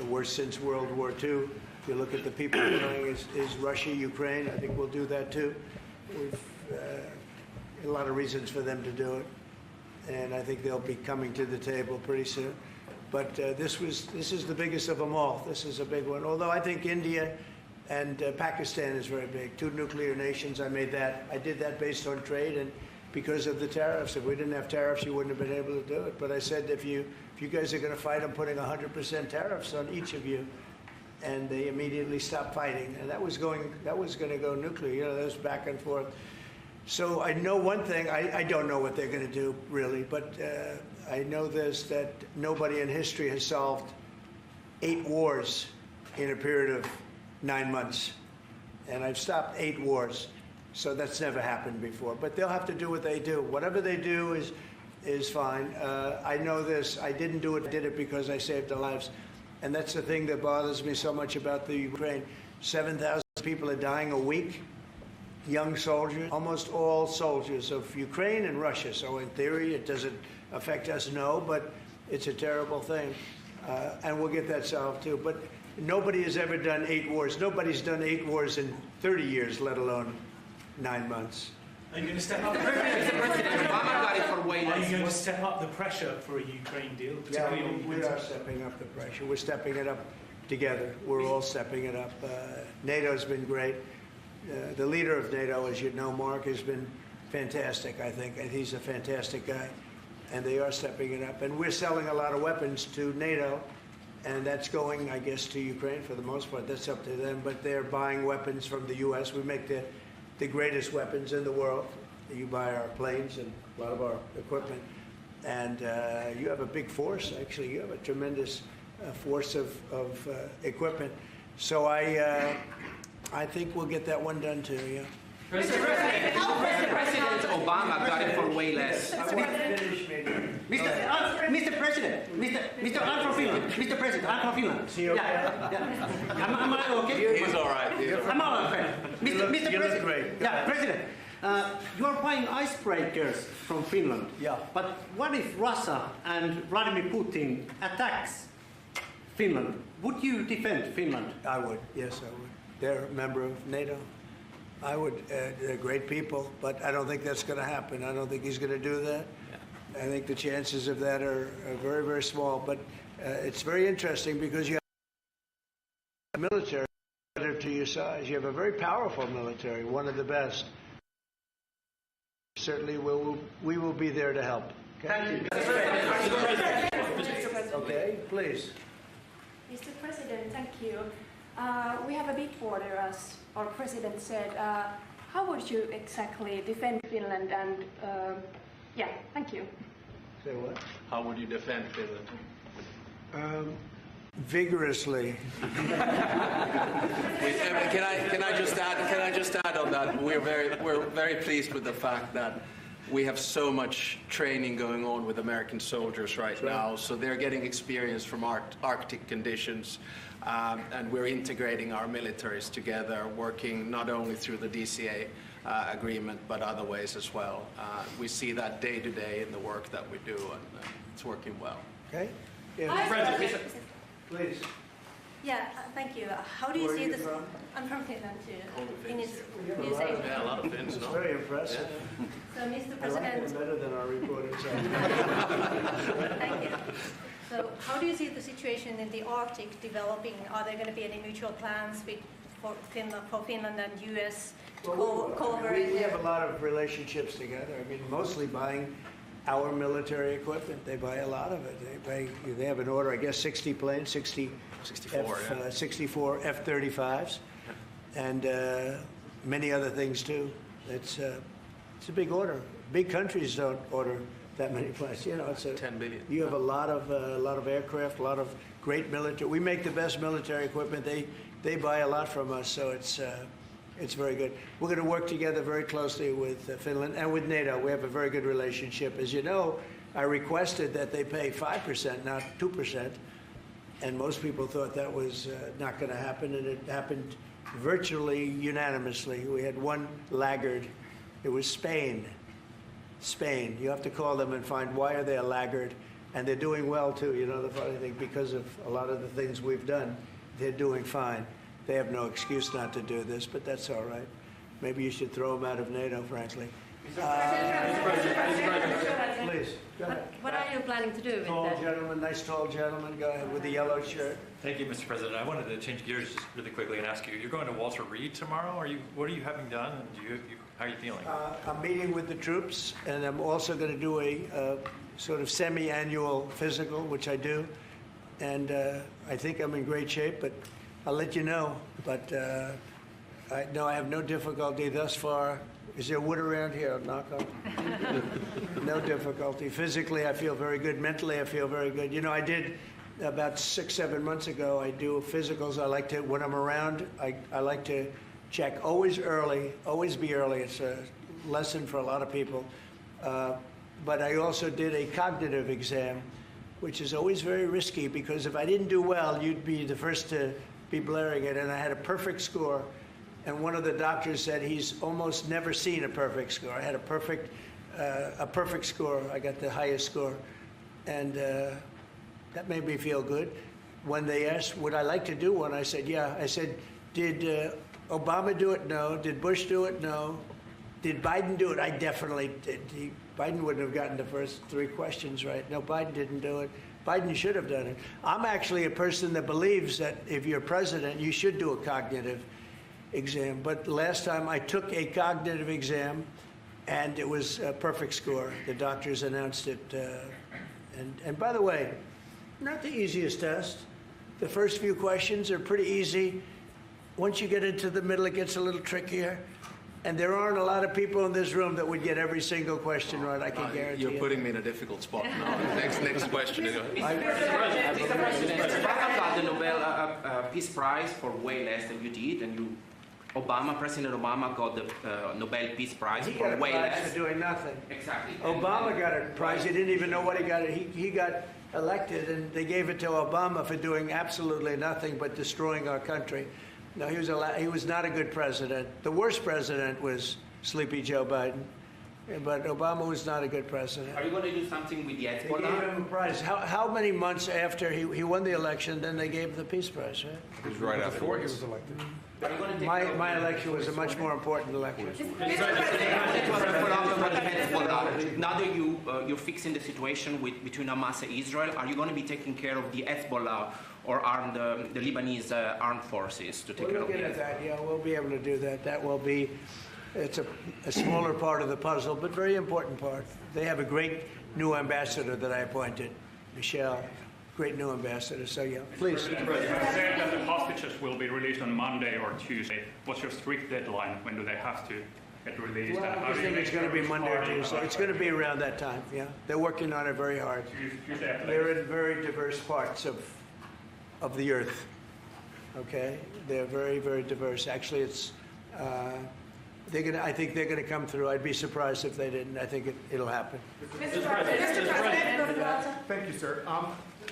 worst since World War II. If you look at the people going, is Russia, Ukraine, I think we'll do that too. We've a lot of reasons for them to do it, and I think they'll be coming to the table pretty soon. But this is the biggest of them all. This is a big one. Although I think India and Pakistan is very big. 2 nuclear nations. I did that based on trade and because of the tariffs. If we didn't have tariffs, you wouldn't have been able to do it. But I said, if you guys are going to fight, I'm putting 100% tariffs on each of you. And they immediately stopped fighting. And that was going to go nuclear. You know, that was back and forth. So I know one thing. I don't know what they're going to do, really. But I know this, that nobody in history has solved 8 wars in a period of 9 months. And I've stopped 8 wars. So that's never happened before. But they'll have to do what they do. Whatever they do is fine. I know this. I didn't do it. I did it because I saved their lives. And that's the thing that bothers me so much about the Ukraine. 7,000 people are dying a week. Young soldiers, almost all soldiers of Ukraine and Russia. So in theory, it doesn't affect us, no, but it's a terrible thing. And we'll get that solved too. But nobody has ever done 8 wars. Nobody's done 8 wars in 30 years, let alone 9 months. Are you going to step up? Are you going to step up the pressure for a Ukraine deal? Yeah, we are stepping up the pressure. We're stepping it up together. We're all stepping it up. NATO's been great. The leader of NATO, as you know, Mark, has been fantastic, I think. And he's a fantastic guy. And they are stepping it up. And we're selling a lot of weapons to NATO. And that's going, I guess, to Ukraine for the most part. That's up to them. But they're buying weapons from the U.S. We make the greatest weapons in the world. You buy our planes and a lot of our equipment. And you have a big force, actually. You have a tremendous force of equipment. So I think we'll get that one done too, yeah. President Obama got it for way less. I want to finish, maybe. Mr. President, I'm from Finland. Mr. President, I'm from Finland. See, okay? Yeah. Am I okay? He's all right. I'm all right. Mr. You President. look great. Yeah, President. You are buying icebreakers from Finland. Yeah. But what if Russia and Vladimir Putin attacks Finland? Would you defend Finland? I would. Yes, I would. They're a member of NATO. I would. They're great people, but I don't think that's going to happen. I don't think he's going to do that. Yeah. I think the chances of that are very, very small. But it's very interesting because you have a military to your size. You have a very powerful military, one of the best. Certainly, we will be there to help. Okay? Thank you. Okay, please. Mr. President, thank you. We have a big border, as our president said. How would you exactly defend Finland? And yeah, thank you. Say what? How would you defend Finland? Vigorously. Can I just add on that? We're very pleased with the fact that we have so much training going on with American soldiers right now, so they're getting experience from Arctic conditions, and we're integrating our militaries together, working not only through the DCA agreement, but other ways as well. We see that day to day in the work that we do, and it's working well. Okay? Yeah. Please. Yeah, thank you. How do you see this? From? I'm from Finland too. Yeah, a lot of Finns. It's very impressive. So, Mr. I like President. them better than our reporters. Thank you. So, how do you see the situation in the Arctic developing? Are there going to be any mutual plans for Finland and U.S. cooperation? We have a lot of relationships together. I mean, mostly buying our military equipment. They buy a lot of it. They have an order, I guess, 60 planes, 64 F-35s, and many other things too. It's a big order. Big countries don't order that many planes. You know, it's 10 billion. You have a lot of aircraft, a lot of great military. We make the best military equipment. They buy a lot from us, so it's very good. We're going to work together very closely with Finland and with NATO. We have a very good relationship. As you know, I requested that they pay 5%, not 2%, and most people thought that was not going to happen, and it happened virtually unanimously. We had one laggard. It was Spain. You have to call them and find why are they a laggard, And they're doing well, too. You know, the funny thing, because of a lot of the things we've done, they're doing fine. They have no excuse not to do this, but that's all right. Maybe you should throw them out of NATO, frankly. Please, go ahead. What are you planning to do with Tall that? gentleman, nice tall gentleman, go ahead, with the yellow shirt. Thank you, Mr. President. I wanted to change gears just really quickly and ask you, you're going to Walter Reed tomorrow? What are you having done? And how are you feeling? I'm meeting with the troops, and I'm also going to do a sort of semi-annual physical, which I do. And I think I'm in great shape, but I'll let you know. But I have no difficulty thus far. Is there wood around here? I'll knock on. No difficulty. Physically, I feel very good. Mentally, I feel very good. You know, I did about 6, 7 months ago. I do physicals. I like to, when I'm around, I like to check always early, always be early. It's a lesson for a lot of people. But I also did a cognitive exam, which is always very risky because if I didn't do well, you'd be the first to be blaring it. And I had a perfect score. And one of the doctors said he's almost never seen a perfect score. I had a perfect score. I got the highest score. And that made me feel good. When they asked, would I like to do one, I said, yeah. I said, did Obama do it? No. Did Bush do it? No. Did Biden do it? I definitely did. Biden wouldn't have gotten the first 3 questions right. No, Biden didn't do it. Biden should have done it. I'm actually a person that believes that if you're president, you should do a cognitive exam. But last time I took a cognitive exam, and it was a perfect score. The doctors announced it. And by the way, not the easiest test. The first few questions are pretty easy. Once you get into the middle, it gets a little trickier. And there aren't a lot of people in this room that would get every single question right, I can guarantee you. You're putting me in a difficult spot now. Next question. Mr. President, Trump got the Nobel Peace Prize for way less than you did, and President Obama got the Nobel Peace Prize He for got a way prize less. for doing nothing. Exactly. Obama got a prize. He didn't even know what he got. He got elected, and they gave it to Obama for doing absolutely nothing but destroying our country. No, he was not a good president. The worst president was Sleepy Joe Biden, but Obama was not a good president. Are you going to do something with the They gave Hezbollah? him a prize. How many months after he won the election, then they gave him the Peace Prize, right? It was right after he was elected. Are you going to take My election was a much more important election. Now that you're fixing the situation between Hamas and Israel, are you going to be taking care of the Hezbollah or the Lebanese armed forces to take We're care of looking at it? that, yeah, we'll be able to do that. That will be, it's a smaller part of the puzzle, but very important part. They have a great new ambassador that I appointed, Michelle, great new ambassador, so yeah, please. Mr. President, you said that the hostages will be released on Monday or Tuesday. What's your strict deadline? When do they have to get released? Well, And how I do you think make it's going to sure be Monday or party Tuesday. It's going to be around that time, yeah. They're working on it very hard. Tuesday after They're that? in very diverse parts of the earth, okay? They're very, very diverse. Actually, it's, I think they're going to come through. I'd be surprised if they didn't. I think it'll happen. Mr. President. Thank you, sir.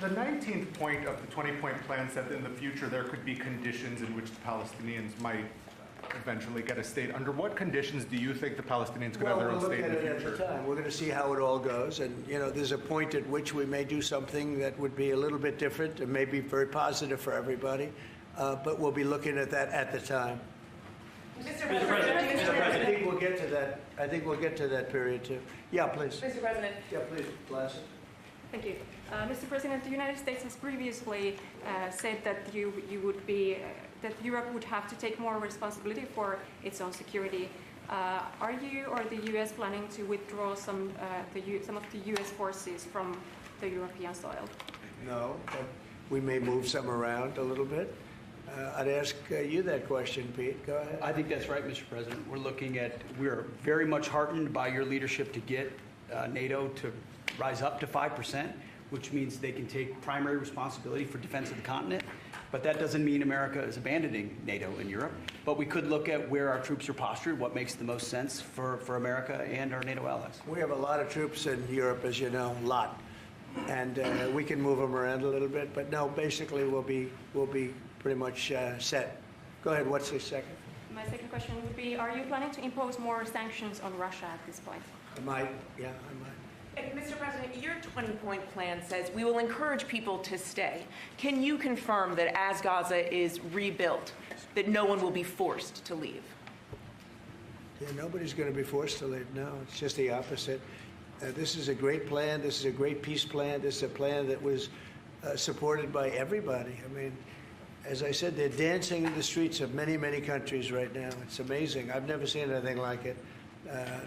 The 19th point of the 20-point plan said that in the future there could be conditions in which the Palestinians might eventually get a state. Under what conditions do you think the Palestinians could have their own We'll look state at in the it at the future? time. We're going to see how it all goes. And, you know, there's a point at which we may do something that would be a little bit different and may be very positive for everybody. But we'll be looking at that at the time. Mr. President. I think we'll get to that. I think we'll get to that period, too. Yeah, please. Mr. President. Yeah, please, Lassen. Thank you. Mr. President, the United States has previously said that that Europe would have to take more responsibility for its own security. Are you or the U.S. planning to withdraw some of the U.S. forces from the European soil? No, but we may move some around a little bit. I'd ask you that question, Pete. Go ahead. I think that's right, Mr. President. We're very much heartened by your leadership to get NATO to rise up to 5%, which means they can take primary responsibility for defense of the continent. But that doesn't mean America is abandoning NATO in Europe. But we could look at where our troops are postured, what makes the most sense for America and our NATO allies. We have a lot of troops in Europe, as you know, a lot. And we can move them around a little bit. But no, basically we'll be pretty much set. Go ahead, what's the second? My second question would be, are you planning to impose more sanctions on Russia at this point? I might, yeah, I might. Mr. President, your 20-point plan says we will encourage people to stay. Can you confirm that as Gaza is rebuilt, that no one will be forced to leave? Yeah, nobody's going to be forced to leave. No, it's just the opposite. This is a great plan. This is a great peace plan. This is a plan that was supported by everybody. I mean, as I said, they're dancing in the streets of many, many countries right now. It's amazing. I've never seen anything like it.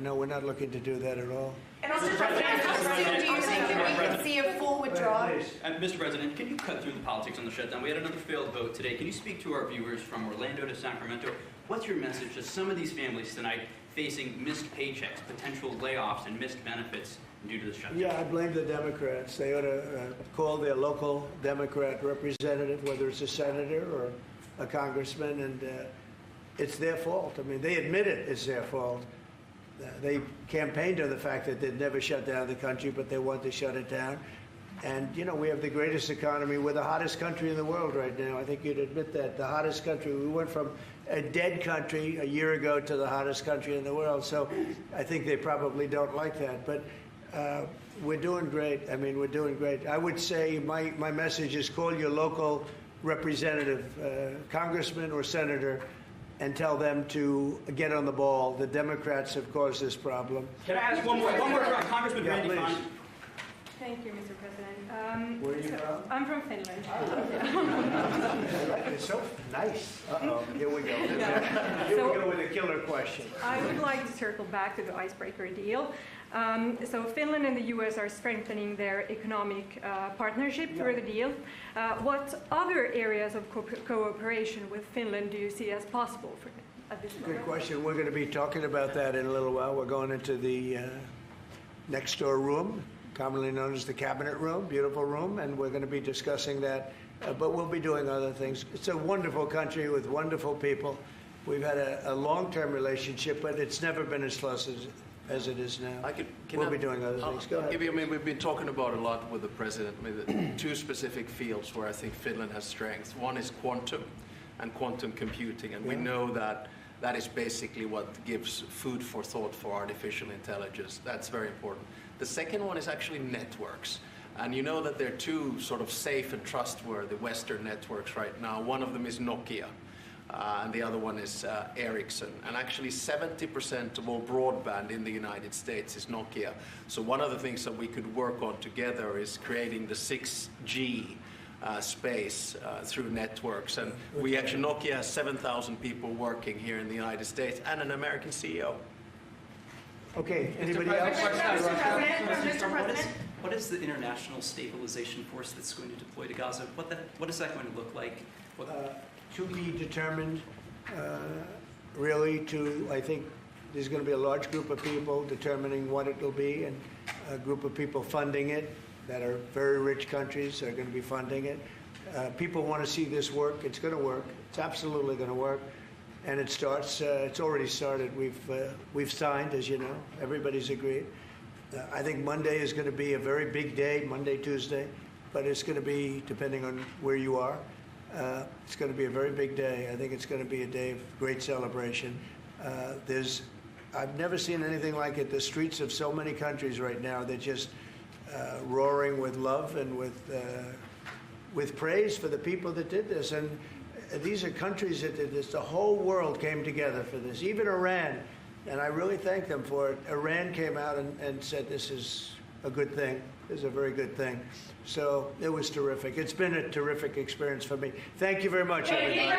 No, we're not looking to do that at all. And Mr. President, how soon do you think that we can see a full withdrawal? Mr. President, can you cut through the politics on the shutdown? We had another failed vote today. Can you speak to our viewers from Orlando to Sacramento? What's your message to some of these families tonight facing missed paychecks, potential layoffs, and missed benefits due to the shutdown? Yeah, I blame the Democrats. They ought to call their local Democrat representative, whether it's a senator or a congressman, and it's their fault. I mean, they admit it, it's their fault. They campaigned on the fact that they'd never shut down the country, but they want to shut it down. And, you know, we have the greatest economy. We're the hottest country in the world right now. I think you'd admit that. The hottest country. We went from a dead country a year ago to the hottest country in the world. So I think they probably don't like that. But we're doing great. I mean, we're doing great. I would say my message is call your local representative, congressman or senator, and tell them to get on the ball. The Democrats have caused this problem. Can I ask one more Congressman Randy please. Fine? Thank you, Mr. President. Where are you from? I'm from Finland. It's so nice. Uh-oh, here we go. Here we go with a killer question. I would like to circle back to the icebreaker deal. So Finland and the U.S. are strengthening their economic partnership through the deal. What other areas of cooperation with Finland do you see as possible at this moment? Good question. We're going to be talking about that in a little while. We're going into the next door room, commonly known as the cabinet room, beautiful room, and we're going to be discussing that. But we'll be doing other things. It's a wonderful country with wonderful people. We've had a long-term relationship, but it's never been as close as it is now. We'll be doing other things. Go ahead. I mean, we've been talking about a lot with the president. I mean, two specific fields where I think Finland has strength. One is quantum and quantum computing, and we know that that is basically what gives food for thought for artificial intelligence. That's very important. The second one is actually networks. And you know that there are two sort of safe and trustworthy Western networks right now. One of them is Nokia. And the other one is Ericsson. And actually 70% of all broadband in the United States is Nokia. So one of the things that we could work on together is creating the 6G space through networks. And we actually, Nokia has 7,000 people working here in the United States and an American CEO. Okay, anybody else? Mr. President. What is the international stabilization force that's going to deploy to Gaza? What is that going to look like? To be determined, really, I think there's going to be a large group of people determining what it will be, and a group of people funding it that are very rich countries are going to be funding it. People want to see this work. It's going to work. It's absolutely going to work. And it starts, it's already started. We've signed, as you know. Everybody's agreed. I think Monday is going to be a very big day, Monday, Tuesday, but it's going to be, depending on where you are, it's going to be a very big day. I think it's going to be a day of great celebration. I've never seen anything like it. The streets of so many countries right now, they're just roaring with love and with praise for the people that did this. And these are countries that did this. The whole world came together for this, even Iran. And I really thank them for it. Iran came out and said this is a good thing. This is a very good thing. So it was terrific. It's been a terrific experience for me. Thank you very much, everybody.